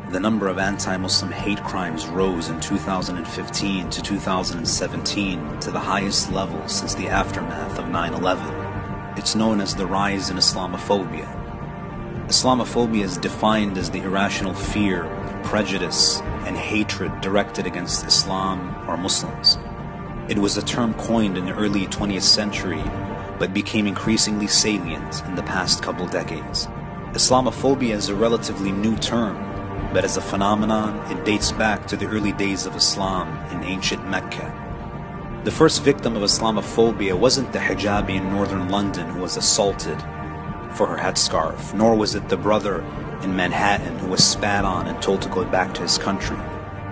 The number of anti-Muslim hate crimes rose in 2015 to 2017 to the highest level since the aftermath of 9/11. It's known as the rise in Islamophobia. Islamophobia is defined as the irrational fear, prejudice, and hatred directed against Islam or Muslims. It was a term coined in the early 20th century, but became increasingly salient in the past couple decades. Islamophobia is a relatively new term, but as a phenomenon, it dates back to the early days of Islam in ancient Mecca. The first victim of Islamophobia wasn't the hijabi in northern London who was assaulted for her headscarf, nor was it the brother in Manhattan who was spat on and told to go back to his country.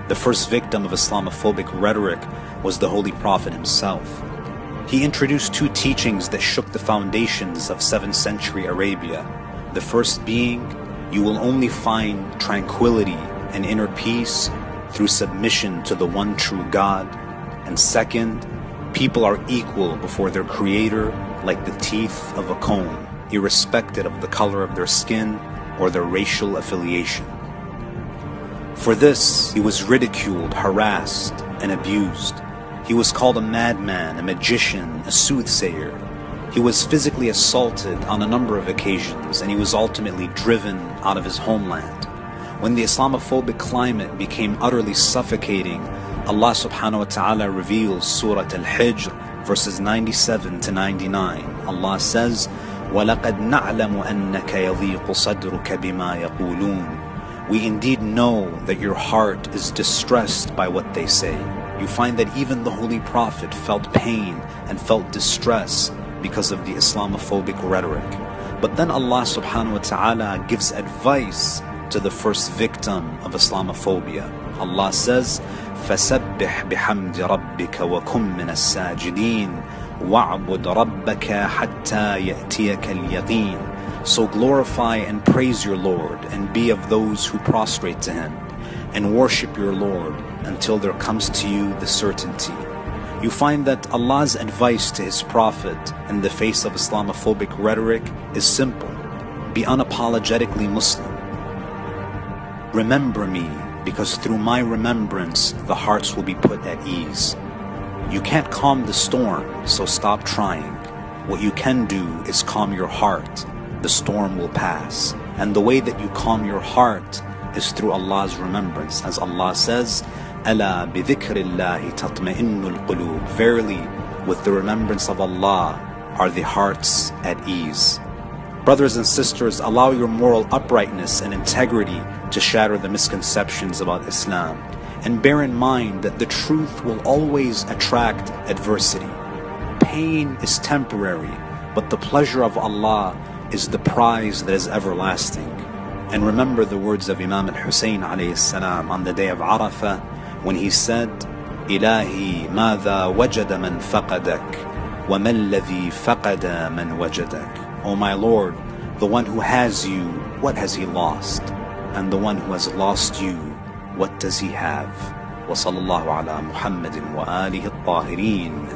The first victim of Islamophobic rhetoric was the Holy Prophet himself. He introduced two teachings that shook the foundations of 7th century Arabia. The first being, you will only find tranquility and inner peace through submission to the one true God. And second, people are equal before their Creator like the teeth of a comb, irrespective of the color of their skin or their racial affiliation. For this, he was ridiculed, harassed, and abused. He was called a madman, a magician, a soothsayer. He was physically assaulted on a number of occasions, and he was ultimately driven out of his homeland. When the Islamophobic climate became utterly suffocating, Allah subhanahu wa ta'ala reveals Surah Al-Hijr, verses 97 to 99. Allah says, وَلَقَدْ نَعْلَمُ أَنَّكَ يَضِيقُ صَدْرُكَ بِمَا يَقُولُونَ. We indeed know that your heart is distressed by what they say. You find that even the Holy Prophet felt pain and felt distress because of the Islamophobic rhetoric. But then Allah subhanahu wa ta'ala gives advice to the first victim of Islamophobia. Allah says, فَسَبِّحْ بِحَمْدِ رَبِّكَ وَكُن مِّنَ السَّاجِدِينَ وَاعْبُدْ رَبَّكَ حَتَّى يَأْتِيَكَ الْيَقِينَ. So glorify and praise your Lord and be of those who prostrate to Him, and worship your Lord until there comes to you the certainty. You find that Allah's advice to His Prophet in the face of Islamophobic rhetoric is simple. Be unapologetically Muslim. Remember me, because through my remembrance the hearts will be put at ease. You can't calm the storm, so stop trying. What you can do is calm your heart. The storm will pass. And the way that you calm your heart is through Allah's remembrance. As Allah says, أَلَا بِذِكْرِ اللَّهِ تَطْمَئِنُّ الْقُلُوبِ. Verily, with the remembrance of Allah are the hearts at ease. Brothers and sisters, allow your moral uprightness and integrity to shatter the misconceptions about Islam. And bear in mind that the truth will always attract adversity. Pain is temporary, but the pleasure of Allah is the prize that is everlasting. And remember the words of Imam al-Hussein alayhi salam on the day of Arafah, when he said, إِلَهِي مَاذَا وَجَدَ مَنْ فَقَدَكَ وَمَا الَّذِي فَقَدَ مَنْ وَجَدَكَ. O my Lord, the one who has you, what has he lost? And the one who has lost you, what does he have? وصلى الله على محمد وآله الطاهرين.